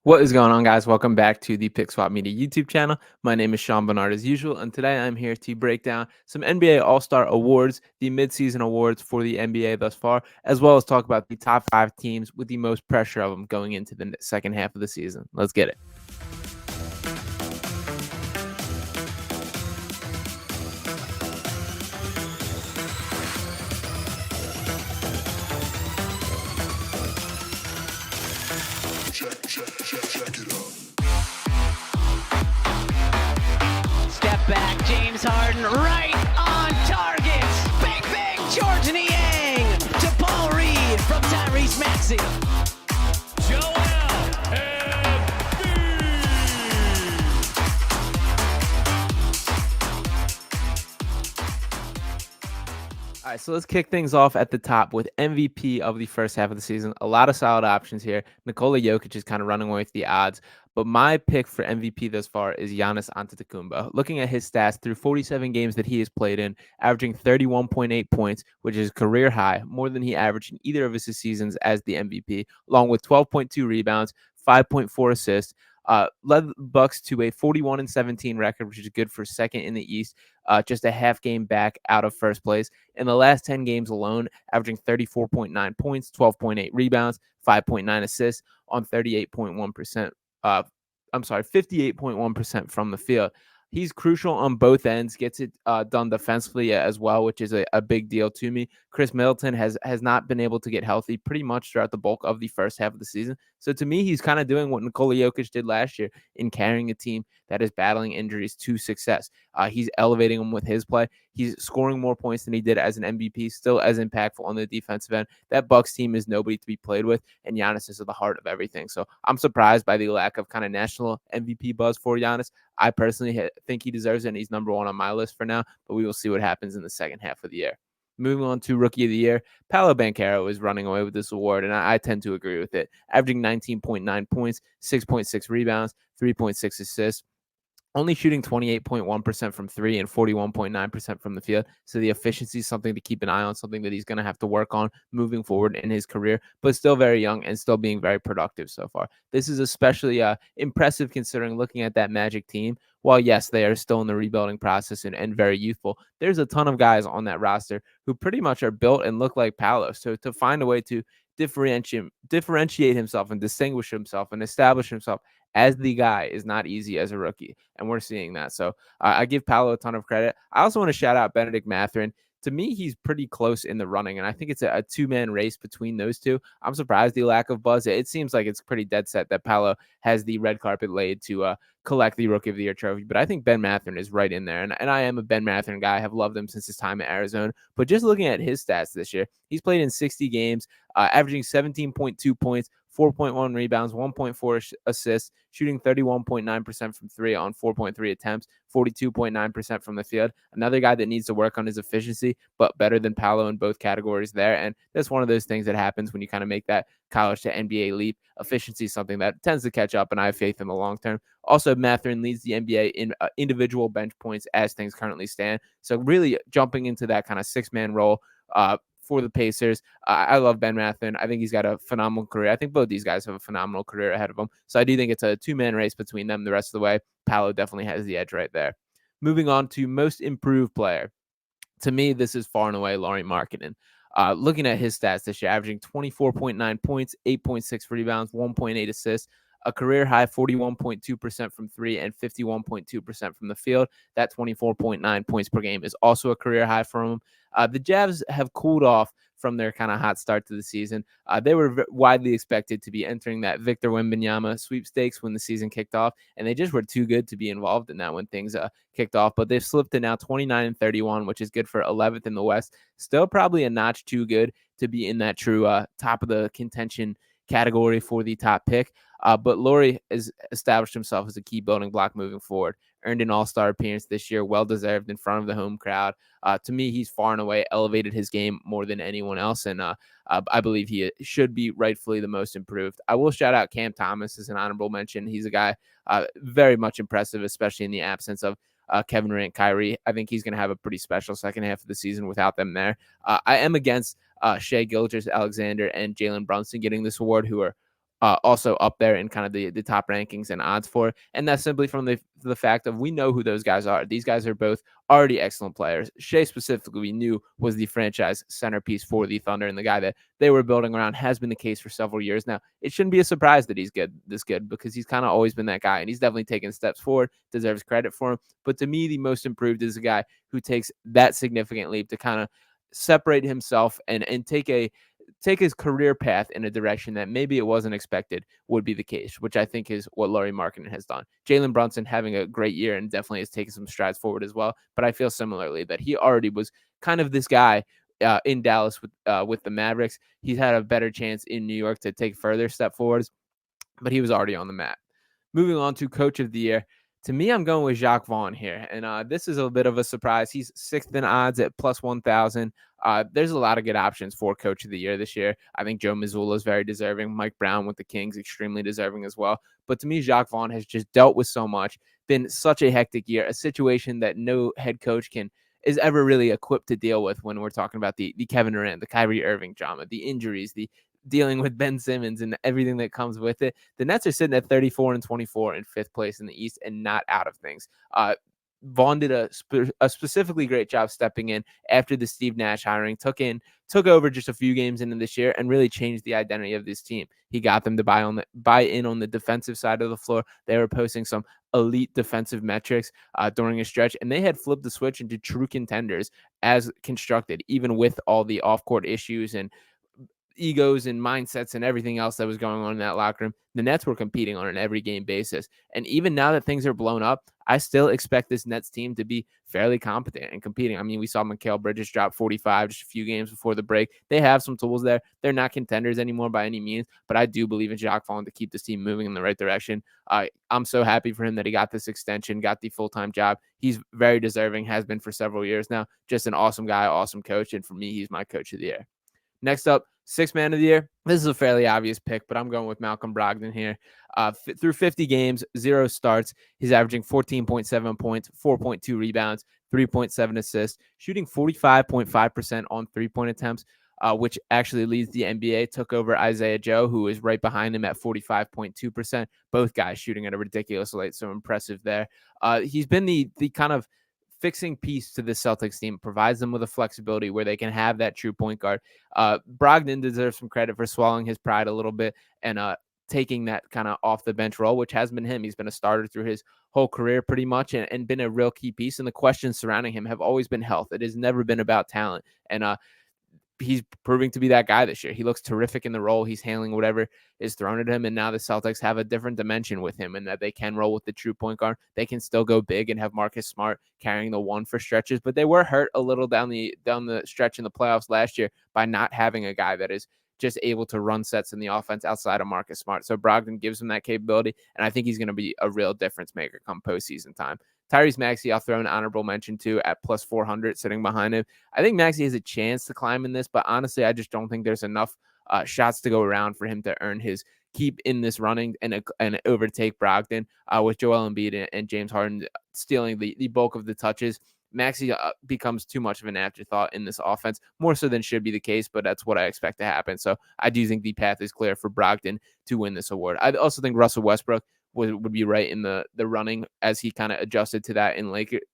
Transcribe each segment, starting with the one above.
What is going on, guys? Welcome back to the Pick Swap Media YouTube channel. My name is Sean Barnard as usual, and today I'm here to break down some NBA All-Star awards, the midseason awards for the NBA thus far, as well as talk about the top 5 teams with the most pressure of them going into the second half of the season. Let's get it. Check it out. Step back, James Harden, right on target. Bang, bang, George Niang to Paul Reed from Tyrese Maxey. Joel Embiid. All right, so let's kick things off at the top with MVP of the first half of the season. A lot of solid options here. Nikola Jokic is kind of running away with the odds, but my pick for MVP thus far is Giannis Antetokounmpo. Looking at his stats through 47 games that he has played in, averaging 31.8 points, which is career high, more than he averaged in either of his seasons as the MVP, along with 12.2 rebounds, 5.4 assists. Led the Bucks to a 41-17 record, which is good for second in the East, just a half game back out of first place. In the last 10 games alone, averaging 34.9 points, 12.8 rebounds, 5.9 assists on 38.1%. 58.1% from the field. He's crucial on both ends, gets it done defensively as well, which is a big deal to me. Chris Middleton has not been able to get healthy pretty much throughout the bulk of the first half of the season. So to me, he's kind of doing what Nikola Jokic did last year in carrying a team that is battling injuries to success. He's elevating them with his play. He's scoring more points than he did as an MVP, still as impactful on the defensive end. That Bucks team is nobody to be played with, and Giannis is at the heart of everything. So I'm surprised by the lack of kind of national MVP buzz for Giannis. I personally think he deserves it, and he's number one on my list for now, but we will see what happens in the second half of the year. Moving on to Rookie of the Year, Paolo Banchero is running away with this award, and I tend to agree with it. Averaging 19.9 points, 6.6 rebounds, 3.6 assists, only shooting 28.1% from three and 41.9% from the field. So the efficiency is something to keep an eye on, something that he's going to have to work on moving forward in his career, but still very young and still being very productive so far. This is especially impressive considering looking at that Magic team. While, yes, they are still in the rebuilding process and very youthful, there's a ton of guys on that roster who pretty much are built and look like Paolo. So to find a way to differentiate himself and distinguish himself and establish himself as the guy is not easy as a rookie, and we're seeing that. So I give Paolo a ton of credit. I also want to shout out Benedict Mathurin. To me, he's pretty close in the running, and I think it's a two-man race between those two. I'm surprised the lack of buzz. It seems like it's pretty dead set that Paolo has the red carpet laid to collect the Rookie of the Year trophy, but I think Ben Mathurin is right in there, and I am a Ben Mathurin guy. I have loved him since his time at Arizona, but just looking at his stats this year, he's played in 60 games, averaging 17.2 points, 4.1 rebounds, 1.4 assists, shooting 31.9% from three on 4.3 attempts, 42.9% from the field. Another guy that needs to work on his efficiency, but better than Paolo in both categories there. And that's one of those things that happens when you kind of make that college to NBA leap. Efficiency is something that tends to catch up, and I have faith in the long term. Also, Mathurin leads the NBA in individual bench points as things currently stand. So really jumping into that kind of six-man role for the Pacers. I love Ben Mathurin. I think he's got a phenomenal career. I think both these guys have a phenomenal career ahead of them. So I do think it's a two-man race between them the rest of the way. Paolo definitely has the edge right there. Moving on to most improved player. To me, this is far and away Lauri Markkanen. Looking at his stats this year, averaging 24.9 points, 8.6 rebounds, 1.8 assists, a career high 41.2% from three and 51.2% from the field. That 24.9 points per game is also a career high for him. The Javs have cooled off from their kind of hot start to the season. They were widely expected to be entering that Victor Wembanyama sweepstakes when the season kicked off, and they just were too good to be involved in that when things kicked off. But they've slipped to now 29-31, which is good for 11th in the West. Still probably a notch too good to be in that true top of the contention category for the top pick. But Lauri has established himself as a key building block moving forward. Earned an all-star appearance this year, well-deserved in front of the home crowd. To me, he's far and away elevated his game more than anyone else, and I believe he should be rightfully the most improved. I will shout out Cam Thomas as an honorable mention. He's a guy very much impressive, especially in the absence of Kevin Durant, Kyrie. I think he's going to have a pretty special second half of the season without them there. I am against Shai Gilgeous-Alexander and Jalen Brunson getting this award, who are also up there in kind of the top rankings and odds for. And that's simply from the fact of we know who those guys are. These guys are both already excellent players. Shea specifically, we knew was the franchise centerpiece for the Thunder, and the guy that they were building around has been the case for several years now. It shouldn't be a surprise that he's this good, because he's kind of always been that guy, and he's definitely taken steps forward, deserves credit for him. But to me, the most improved is a guy who takes that significant leap to kind of separate himself and take his career path in a direction that maybe it wasn't expected would be the case, which I think is what Lauri Markkanen has done. Jalen Brunson having a great year and definitely has taken some strides forward as well. But I feel similarly that he already was kind of this guy in Dallas with the Mavericks. He's had a better chance in New York to take further step forwards, but he was already on the map. Moving on to Coach of the Year. To me, I'm going with Jacques Vaughn here. And this is a bit of a surprise. He's 6th in odds at plus 1,000. There's a lot of good options for Coach of the Year this year. I think Joe Mazzulla is very deserving. Mike Brown with the Kings, extremely deserving as well. But to me, Jacques Vaughn has just dealt with so much, been such a hectic year, a situation that no head coach is ever really equipped to deal with when we're talking about the Kevin Durant, the Kyrie Irving drama, the injuries, the dealing with Ben Simmons and everything that comes with it. The Nets are sitting at 34-24 in 5th place in the East and not out of things. Vaughn did a specifically great job stepping in after the Steve Nash hiring, took over just a few games into this year and really changed the identity of this team. He got them to buy in on the defensive side of the floor. They were posting some elite defensive metrics during a stretch, and they had flipped the switch into true contenders as constructed, even with all the off-court issues and egos and mindsets and everything else that was going on in that locker room. The Nets were competing on an every game basis. And even now that things are blown up, I still expect this Nets team to be fairly competent and competing. I mean, we saw Mikal Bridges drop 45 just a few games before the break. They have some tools there. They're not contenders anymore by any means, but I do believe in Jacques Vaughn to keep this team moving in the right direction. I'm so happy for him that he got this extension, got the full-time job. He's very deserving, has been for several years now. Just an awesome guy, awesome coach, and for me, he's my coach of the year. Next up, 6th man of the year. This is a fairly obvious pick, but I'm going with Malcolm Brogdon here. Through 50 games, 0 starts, he's averaging 14.7 points, 4.2 rebounds, 3.7 assists, shooting 45.5% on three-point attempts, which actually leads the NBA. Took over Isaiah Joe, who is right behind him at 45.2%. Both guys shooting at a ridiculous rate, so impressive there. He's been the kind of fixing piece to the Celtics team, provides them with a flexibility where they can have that true point guard. Brogdon deserves some credit for swallowing his pride a little bit and taking that kind of off the bench role, which has been him. He's been a starter through his whole career pretty much and been a real key piece. And the questions surrounding him have always been health. It has never been about talent. And he's proving to be that guy this year. He looks terrific in the role. He's handling whatever is thrown at him. And now the Celtics have a different dimension with him, and that they can roll with the true point guard. They can still go big and have Marcus Smart carrying the one for stretches, but they were hurt a little down the stretch in the playoffs last year by not having a guy that is just able to run sets in the offense outside of Marcus Smart. So Brogdon gives him that capability, and I think he's going to be a real difference maker come postseason time. Tyrese Maxey, I'll throw an honorable mention to at plus 400 sitting behind him. I think Maxey has a chance to climb in this, but honestly, I just don't think there's enough shots to go around for him to earn his keep in this running and overtake Brogdon with Joel Embiid and James Harden stealing the bulk of the touches. Maxey becomes too much of an afterthought in this offense, more so than should be the case, but that's what I expect to happen. So I do think the path is clear for Brogdon to win this award. I also think Russell Westbrook would be right in the running as he kind of adjusted to that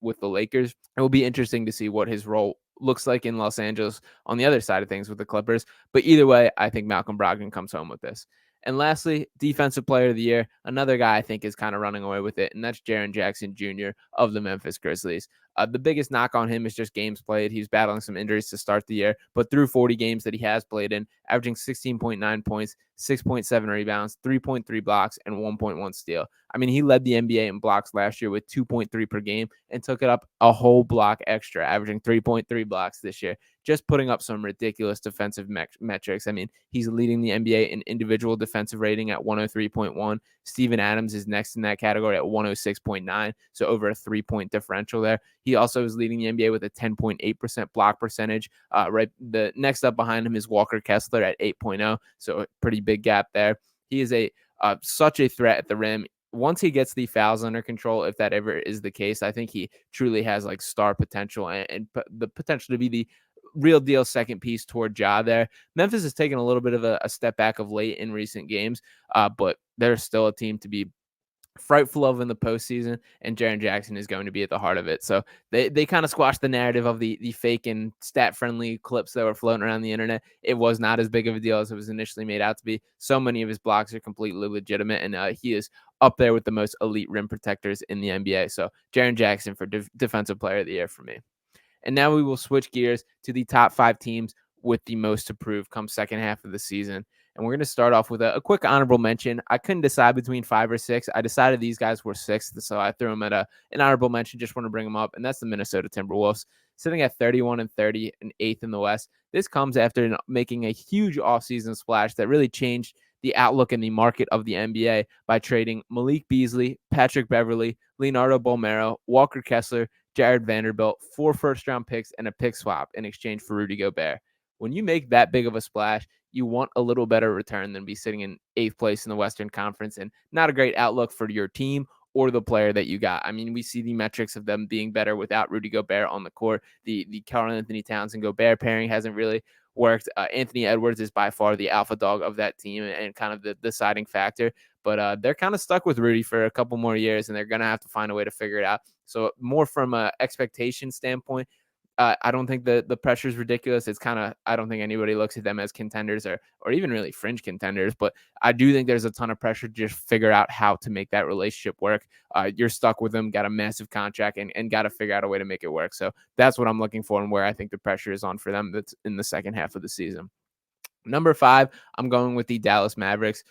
with the Lakers. It will be interesting to see what his role looks like in Los Angeles on the other side of things with the Clippers. But either way, I think Malcolm Brogdon comes home with this. And lastly, Defensive Player of the Year, another guy I think is kind of running away with it, and that's Jaren Jackson Jr. of the Memphis Grizzlies. The biggest knock on him is just games played. He's battling some injuries to start the year, but through 40 games that he has played in, averaging 16.9 points, 6.7 rebounds, 3.3 blocks, and 1.1 steal. I mean, he led the NBA in blocks last year with 2.3 per game and took it up a whole block extra, averaging 3.3 blocks this year, just putting up some ridiculous defensive metrics. I mean, he's leading the NBA in individual defensive rating at 103.1. Steven Adams is next in that category at 106.9, so over a 3-point differential there. He also is leading the NBA with a 10.8% block percentage. Right, the next up behind him is Walker Kessler at 8.0, so a pretty big gap there. He is such a threat at the rim. Once he gets the fouls under control, if that ever is the case, I think he truly has like star potential and the potential to be the real deal second piece toward Ja there. Memphis has taken a little bit of a step back of late in recent games, but they're still a team to be frightful of in the postseason, and Jaren Jackson is going to be at the heart of it. So they kind of squashed the narrative of the fake and stat friendly clips that were floating around the internet. It was not as big of a deal as it was initially made out to be. So many of his blocks are completely legitimate, and he is up there with the most elite rim protectors in the NBA. So Jaren Jackson for defensive player of the year for me. And now we will switch gears to the top 5 teams with the most to prove come second half of the season. And we're going to start off with a quick honorable mention. I couldn't decide between 5 or 6. I decided these guys were 6th, so I threw them at an honorable mention. Just want to bring them up, and that's the Minnesota Timberwolves, sitting at 31-30 and 8th in the West. This comes after making a huge offseason splash that really changed the outlook in the market of the NBA by trading Malik Beasley, Patrick Beverley, Leonardo Bolmaro, Walker Kessler, Jared Vanderbilt, 4 first-round picks, and a pick swap in exchange for Rudy Gobert. When you make that big of a splash, you want a little better return than be sitting in 8th place in the Western Conference, and not a great outlook for your team or the player that you got. I mean, we see the metrics of them being better without Rudy Gobert on the court. The Karl-Anthony Towns and Gobert pairing hasn't really worked. Anthony Edwards is by far the alpha dog of that team and kind of the deciding factor. But they're kind of stuck with Rudy for a couple more years, and they're going to have to find a way to figure it out. So more from an expectation standpoint, I don't think the pressure is ridiculous. It's kind of, I don't think anybody looks at them as contenders or even really fringe contenders, but I do think there's a ton of pressure to just figure out how to make that relationship work. You're stuck with them, got a massive contract, and got to figure out a way to make it work. So that's what I'm looking for and where I think the pressure is on for them. That's in the second half of the season. Number 5, I'm going with the Dallas Mavericks,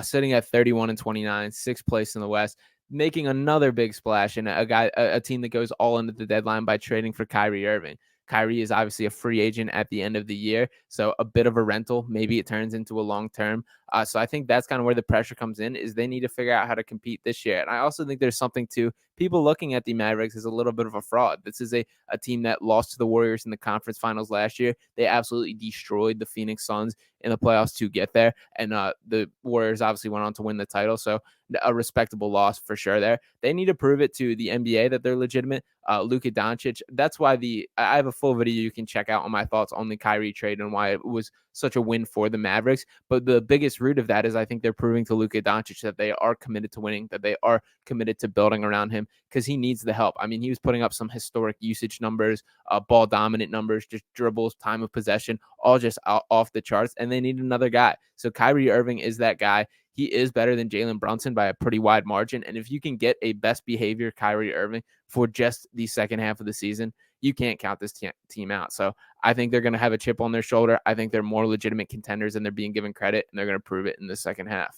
sitting at 31-29, 6th place in the West, making another big splash and a team that goes all into the deadline by trading for Kyrie Irving. Kyrie is obviously a free agent at the end of the year, so a bit of a rental. Maybe it turns into a long term. So I think that's kind of where the pressure comes in, is they need to figure out how to compete this year. And I also think there's something to people looking at the Mavericks as a little bit of a fraud. This is a team that lost to the Warriors in the conference finals last year. They absolutely destroyed the Phoenix Suns in the playoffs to get there. And the Warriors obviously went on to win the title. So a respectable loss for sure there. They need to prove it to the NBA that they're legitimate. Luka Doncic, that's why I have a full video you can check out on my thoughts on the Kyrie trade and why it was such a win for the Mavericks. But the biggest root of that is I think they're proving to Luka Doncic that they are committed to winning, that they are committed to building around him, because he needs the help. I mean, he was putting up some historic usage numbers, ball dominant numbers, just dribbles, time of possession, all just off the charts, and they need another guy. So Kyrie Irving is that guy. He is better than Jalen Brunson by a pretty wide margin. And if you can get a best behavior Kyrie Irving for just the second half of the season, you can't count this team out. So I think they're going to have a chip on their shoulder. I think they're more legitimate contenders than they're being given credit, and they're going to prove it in the second half.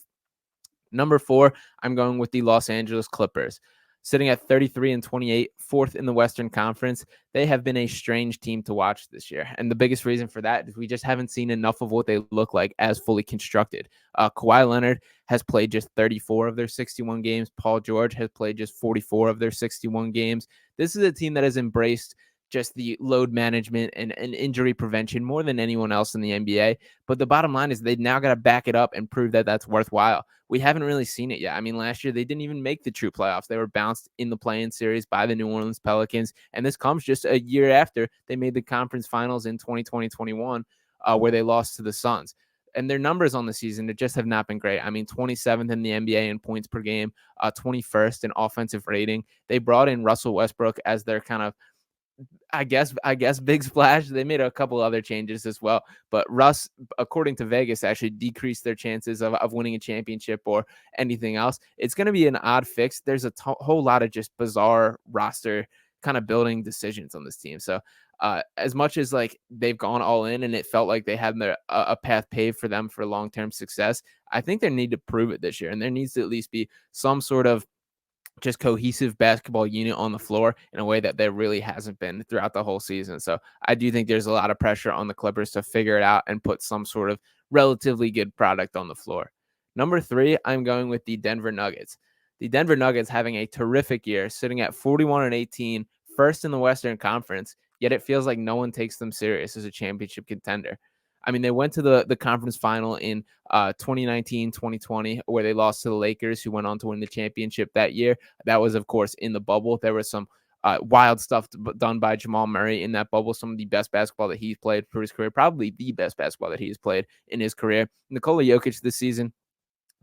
Number 4, I'm going with the Los Angeles Clippers. Sitting at 33-28, 4th in the Western Conference. They have been a strange team to watch this year. And the biggest reason for that is we just haven't seen enough of what they look like as fully constructed. Kawhi Leonard has played just 34 of their 61 games. Paul George has played just 44 of their 61 games. This is a team that has embraced just the load management and injury prevention more than anyone else in the NBA. But the bottom line is they've now got to back it up and prove that that's worthwhile. We haven't really seen it yet. I mean, last year they didn't even make the true playoffs. They were bounced in the play-in series by the New Orleans Pelicans. And this comes just a year after they made the conference finals in 2020-21, where they lost to the Suns. And their numbers on the season, it just have not been great. I mean, 27th in the NBA in points per game, 21st in offensive rating. They brought in Russell Westbrook as their kind of, I guess big splash. They made a couple other changes as well, but Russ, according to Vegas, actually decreased their chances of winning a championship or anything else. It's going to be an odd fix. There's a whole lot of just bizarre roster kind of building decisions on this team. So as much as like they've gone all in and it felt like they had a path paved for them for long-term success, I think they need to prove it this year. And there needs to at least be some sort of just cohesive basketball unit on the floor in a way that there really hasn't been throughout the whole season. So I do think there's a lot of pressure on the Clippers to figure it out and put some sort of relatively good product on the floor. Number 3, I'm going with the Denver Nuggets. The Denver Nuggets having a terrific year, sitting at 41-18, first in the Western Conference, yet it feels like no one takes them serious as a championship contender. I mean, they went to the conference final in 2019-2020, where they lost to the Lakers, who went on to win the championship that year. That was, of course, in the bubble. There was some Wild stuff done by Jamal Murray in that bubble. Some of the best basketball that he's played for his career, probably the best basketball that he's played in his career. Nikola Jokic this season,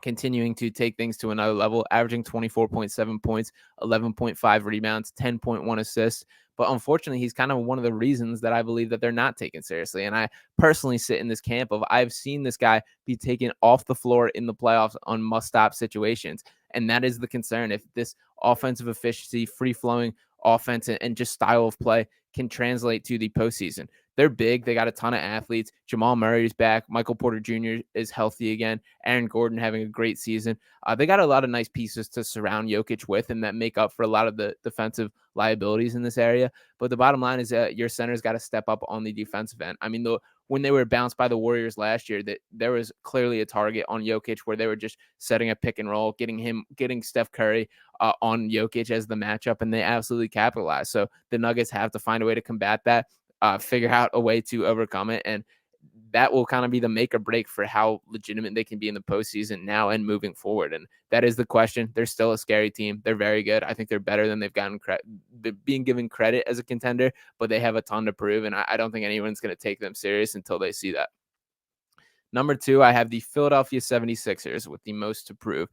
continuing to take things to another level, averaging 24.7 points, 11.5 rebounds, 10.1 assists. But unfortunately, he's kind of one of the reasons that I believe that they're not taken seriously. And I personally sit in this camp of I've seen this guy be taken off the floor in the playoffs on must-stop situations. And that is the concern. If this offensive efficiency, free-flowing offense, and just style of play can translate to the postseason. They're big. They got a ton of athletes. Jamal Murray's back. Michael Porter Jr. is healthy again. Aaron Gordon having a great season. They got a lot of nice pieces to surround Jokic with, and that make up for a lot of the defensive liabilities in this area. But the bottom line is that your center's got to step up on the defensive end. I mean, when they were bounced by the Warriors last year, that there was clearly a target on Jokic where they were just setting a pick and roll, getting Steph Curry on Jokic as the matchup, and they absolutely capitalized. So the Nuggets have to find a way to combat that, figure out a way to overcome it, and that will kind of be the make or break for how legitimate they can be in the postseason now and moving forward. And that is the question. They're still a scary team. They're very good. I think they're better than they've gotten being given credit as a contender, but they have a ton to prove, and I don't think anyone's going to take them serious until they see that. Number 2, I have the Philadelphia 76ers with the most to prove.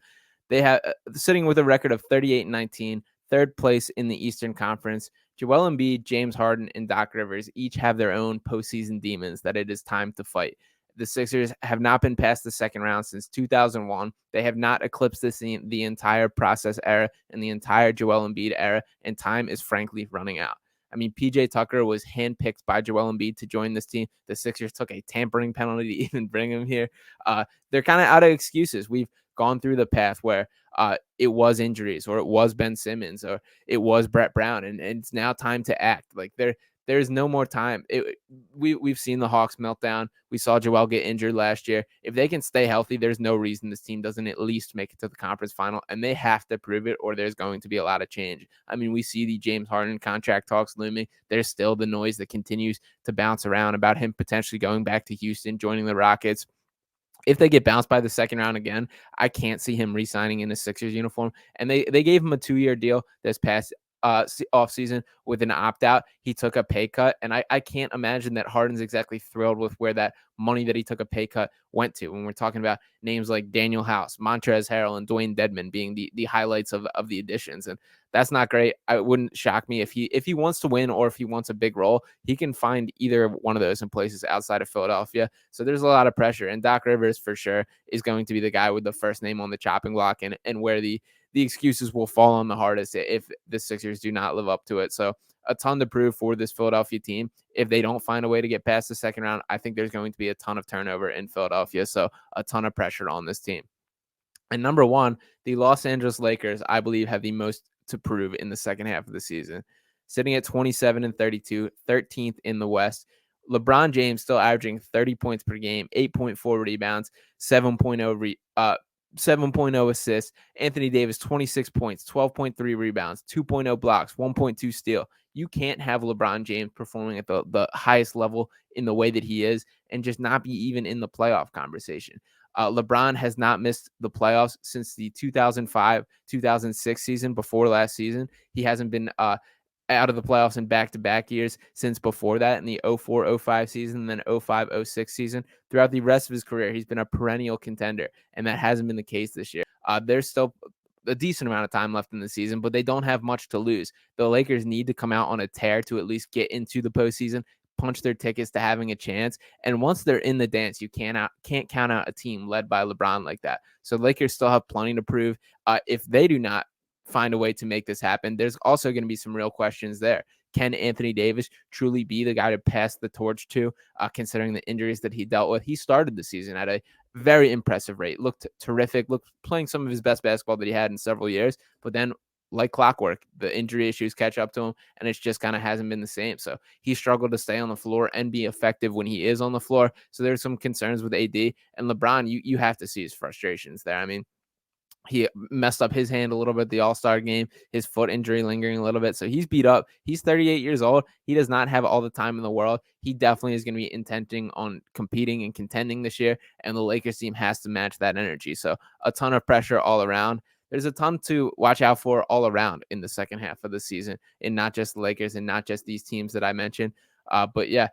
They have sitting with a record of 38-19, third place in the Eastern Conference. Joel Embiid, James Harden, and Doc Rivers each have their own postseason demons that it is time to fight. The Sixers have not been past the second round since 2001. They have not eclipsed the entire process era and the entire Joel Embiid era, and time is frankly running out. I mean, PJ Tucker was handpicked by Joel Embiid to join this team. The Sixers took a tampering penalty to even bring him here. They're kind of out of excuses. We've gone through the path where it was injuries, or it was Ben Simmons, or it was Brett Brown, and it's now time to act. Like there's no more time. We've seen the Hawks meltdown. We saw Joel get injured last year. If they can stay healthy, there's no reason this team doesn't at least make it to the conference final, and they have to prove it, or there's going to be a lot of change. I mean, we see the James Harden contract talks looming. There's still the noise that continues to bounce around about him potentially going back to Houston, joining the Rockets. If they get bounced by the second round again, I can't see him re-signing in a Sixers uniform. And they gave him a 2-year deal this past offseason with an opt-out. He took a pay cut, and I can't imagine that Harden's exactly thrilled with where that money that he took a pay cut went to. When we're talking about names like Daniel House, Montrezl Harrell, and Dwayne Dedmon being the highlights of the additions, and that's not great. It wouldn't shock me if he wants to win, or if he wants a big role, he can find either one of those in places outside of Philadelphia. So there's a lot of pressure, and Doc Rivers for sure is going to be the guy with the first name on the chopping block, and where the excuses will fall on the hardest if the Sixers do not live up to it. So a ton to prove for this Philadelphia team. If they don't find a way to get past the second round, I think there's going to be a ton of turnover in Philadelphia. So a ton of pressure on this team. And number 1, the Los Angeles Lakers, I believe, have the most to prove in the second half of the season. Sitting at 27-32, 13th in the West. LeBron James still averaging 30 points per game, 8.4 rebounds, 7.0 assists. Anthony Davis, 26 points, 12.3 rebounds, 2.0 blocks, 1.2 steal. You can't have LeBron James performing at the highest level in the way that he is and just not be even in the playoff conversation. LeBron has not missed the playoffs since the 2005-2006 season, before last season. He hasn't been out of the playoffs in back-to-back years since before that, in the 04-05 season, then 05-06 season. Throughout the rest of his career, he's been a perennial contender, and that hasn't been the case this year. There's still a decent amount of time left in the season, but they don't have much to lose. The Lakers need to come out on a tear to at least get into the postseason, punch their tickets to having a chance. And once they're in the dance, you can't count out a team led by LeBron like that. So the Lakers still have plenty to prove. If they do not find a way to make this happen, there's also going to be some real questions there. Can Anthony Davis truly be the guy to pass the torch to, considering the injuries that he dealt with? He started the season at a very impressive rate, looked terrific, looked playing some of his best basketball that he had in several years, but then like clockwork, the injury issues catch up to him, and it's just kind of hasn't been the same. So he struggled to stay on the floor and be effective when he is on the floor. So there's some concerns with AD, and LeBron, you have to see his frustrations there. I mean, he messed up his hand a little bit at the All-Star game, his foot injury lingering a little bit. So he's beat up. He's 38 years old. He does not have all the time in the world. He definitely is going to be intending on competing and contending this year, and the Lakers team has to match that energy. So a ton of pressure all around. there's a ton to watch out for all around in the second half of the season, and not just the Lakers and not just these teams that I mentioned. But yeah,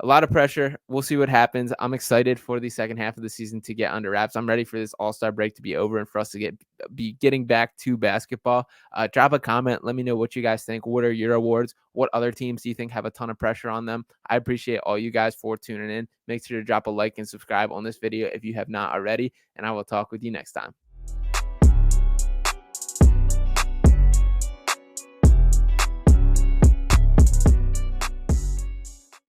a lot of pressure. We'll see what happens. I'm excited for the second half of the season to get under wraps. I'm ready for this All-Star break to be over and for us to be getting back to basketball. Drop a comment. Let me know what you guys think. What are your awards? What other teams do you think have a ton of pressure on them? I appreciate all you guys for tuning in. Make sure to drop a like and subscribe on this video if you have not already, and I will talk with you next time.